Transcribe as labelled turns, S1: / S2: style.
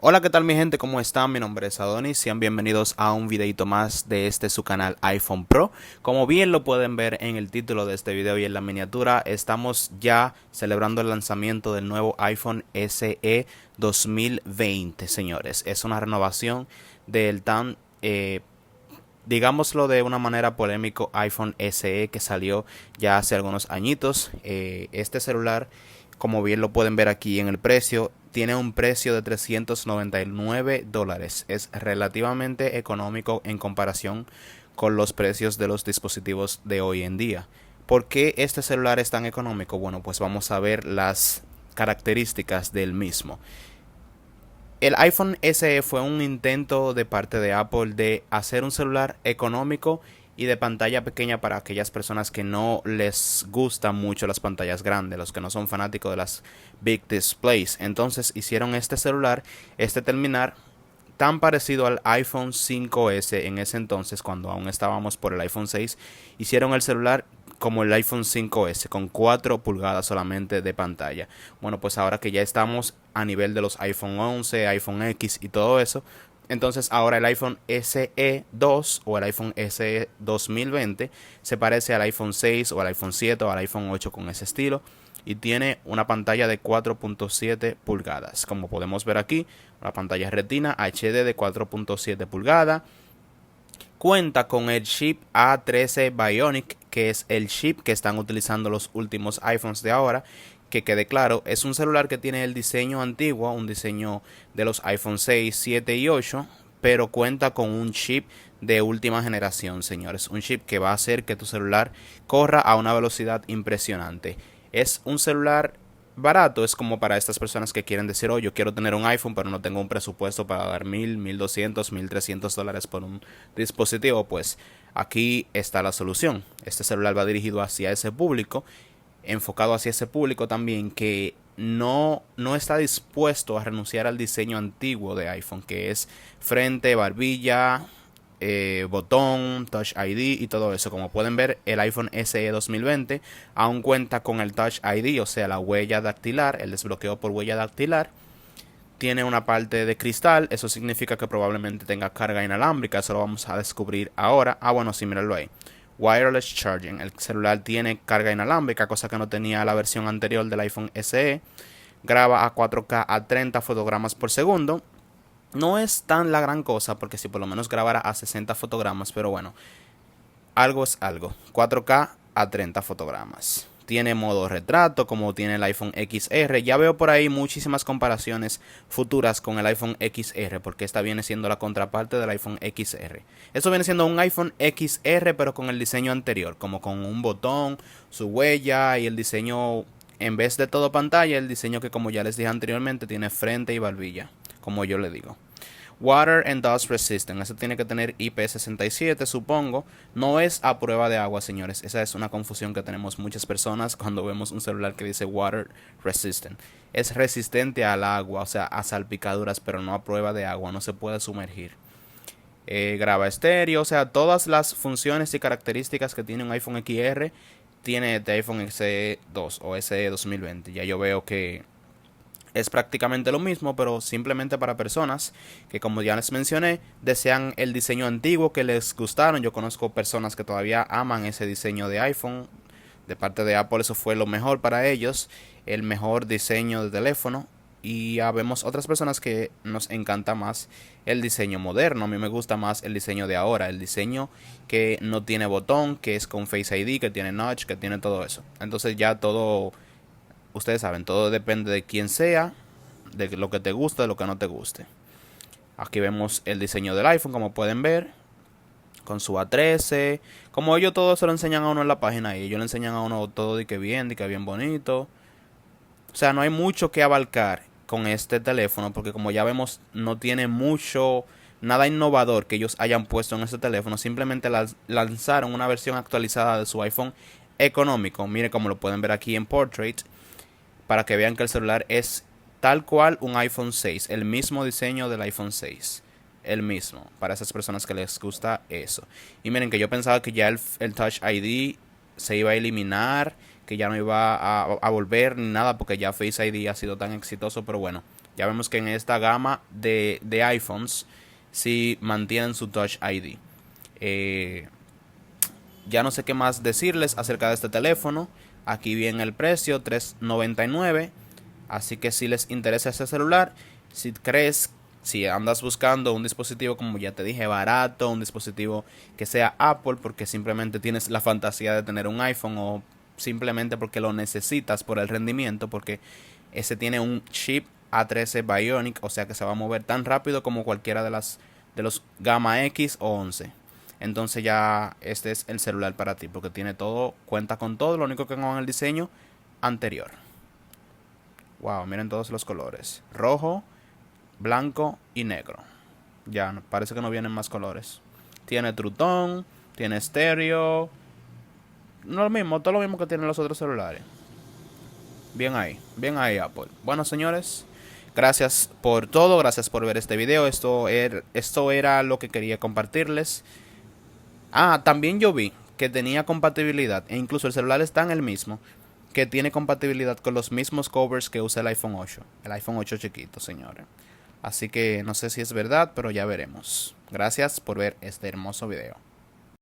S1: Hola, ¿qué tal mi gente? ¿Cómo están? Mi nombre es Adonis. Sean bienvenidos a un videito más de su canal iPhone Pro. Como bien lo pueden ver en el título de este video y en la miniatura, estamos ya celebrando el lanzamiento del nuevo iPhone SE 2020, señores. Es una renovación del tan, digámoslo de una manera polémico, iPhone SE que salió ya hace algunos añitos. Este celular, como bien lo pueden ver aquí en el precio, tiene un precio de $399. Es relativamente económico en comparación con los precios de los dispositivos de hoy en día. ¿Por qué este celular es tan económico? Bueno, pues vamos a ver las características del mismo. El iPhone SE fue un intento de parte de Apple de hacer un celular económico y de pantalla pequeña para aquellas personas que no les gustan mucho las pantallas grandes, los que no son fanáticos de las big displays. Entonces hicieron este celular, este terminal, tan parecido al iPhone 5S en ese entonces, cuando aún estábamos por el iPhone 6, hicieron el celular como el iPhone 5S, con 4 pulgadas solamente de pantalla. Bueno, pues ahora que ya estamos a nivel de los iPhone 11, iPhone X y todo eso, entonces ahora el iPhone SE 2 o el iPhone SE 2020 se parece al iPhone 6 o al iPhone 7 o al iPhone 8 con ese estilo y tiene una pantalla de 4.7 pulgadas. Como podemos ver aquí, una pantalla Retina HD de 4.7 pulgadas. Cuenta con el chip A13 Bionic, que es el chip que están utilizando los últimos iPhones de ahora. Que quede claro, es un celular que tiene el diseño antiguo, un diseño de los iPhone 6, 7 y 8, pero cuenta con un chip de última generación, señores. Un chip que va a hacer que tu celular corra a una velocidad impresionante. Es un celular barato, es como para estas personas que quieren decir, oh, yo quiero tener un iPhone, pero no tengo un presupuesto para dar 1,200, $1,300 por un dispositivo. Pues aquí está la solución. Este celular va dirigido hacia ese público, enfocado hacia ese público también que no está dispuesto a renunciar al diseño antiguo de iPhone, que es frente, barbilla, botón, Touch ID y todo eso. Como pueden ver, el iPhone SE 2020 aún cuenta con el Touch ID, o sea, la huella dactilar, el desbloqueo por huella dactilar. Tiene una parte de cristal, eso significa que probablemente tenga carga inalámbrica, eso lo vamos a descubrir ahora. Bueno, sí, míralo ahí. Wireless Charging, el celular tiene carga inalámbrica, cosa que no tenía la versión anterior del iPhone SE. Graba a 4K a 30 fotogramas por segundo. No es tan la gran cosa, porque si por lo menos grabara a 60 fotogramas, pero bueno, algo es algo. 4K a 30 fotogramas. Tiene modo retrato, como tiene el iPhone XR. Ya veo por ahí muchísimas comparaciones futuras con el iPhone XR, porque esta viene siendo la contraparte del iPhone XR. Esto viene siendo un iPhone XR, pero con el diseño anterior, como con un botón, su huella y el diseño, en vez de todo pantalla, el diseño que, como ya les dije anteriormente, tiene frente y barbilla, como yo le digo. Water and Dust Resistant. Eso tiene que tener IP67, supongo. No es a prueba de agua, señores. Esa es una confusión que tenemos muchas personas cuando vemos un celular que dice Water Resistant. Es resistente al agua, o sea, a salpicaduras, pero no a prueba de agua. No se puede sumergir. Graba estéreo, o sea, todas las funciones y características que tiene un iPhone XR tiene este iPhone SE 2 o SE 2020. Ya yo veo que es prácticamente lo mismo, pero simplemente para personas que, como ya les mencioné, desean el diseño antiguo, que les gustaron. Yo conozco personas que todavía aman ese diseño de iPhone. De parte de Apple eso fue lo mejor para ellos, el mejor diseño de teléfono. Y ya vemos otras personas que nos encanta más el diseño moderno. A mí me gusta más el diseño de ahora, el diseño que no tiene botón, que es con Face ID, que tiene notch, que tiene todo eso. Entonces ya todo, ustedes saben, todo depende de quién sea, de lo que te guste, de lo que no te guste. Aquí vemos el diseño del iPhone, como pueden ver, con su A13. Como ellos todo se lo enseñan a uno en la página y ellos le enseñan a uno todo de que bien bonito. O sea, no hay mucho que abarcar con este teléfono, porque como ya vemos, no tiene mucho, nada innovador que ellos hayan puesto en este teléfono. Simplemente lanzaron una versión actualizada de su iPhone económico. Mire como lo pueden ver aquí en Portrait, para que vean que el celular es tal cual un iPhone 6, el mismo diseño del iPhone 6, el mismo, para esas personas que les gusta eso. Y miren que yo pensaba que ya el Touch ID se iba a eliminar, que ya no iba a volver ni nada, porque ya Face ID ha sido tan exitoso, pero bueno, Ya vemos que en esta gama de iPhones sí mantienen su Touch ID. Ya no sé qué más decirles acerca de este teléfono. Aquí viene el precio, $399. Así que si les interesa este celular, si andas buscando un dispositivo, como ya te dije, barato, un dispositivo que sea Apple, porque simplemente tienes la fantasía de tener un iPhone, o simplemente porque lo necesitas por el rendimiento, porque ese tiene un chip A13 Bionic, o sea que se va a mover tan rápido como cualquiera de los Gamma X o 11. Entonces ya este es el celular para ti, porque tiene todo, cuenta con todo, lo único que con el diseño anterior. Wow, miren todos los colores: rojo, blanco y negro. Ya parece que no vienen más colores. Tiene True Tone, tiene estéreo, no lo mismo, todo lo mismo que tienen los otros celulares. Bien ahí Apple. Bueno, señores, gracias por todo, gracias por ver este video. Esto era lo que quería compartirles. También yo vi que tenía compatibilidad, e incluso el celular está en el mismo, que tiene compatibilidad con los mismos covers que usa el iPhone 8. El iPhone 8 chiquito, señores. Así que no sé si es verdad, pero ya veremos. Gracias por ver este hermoso video.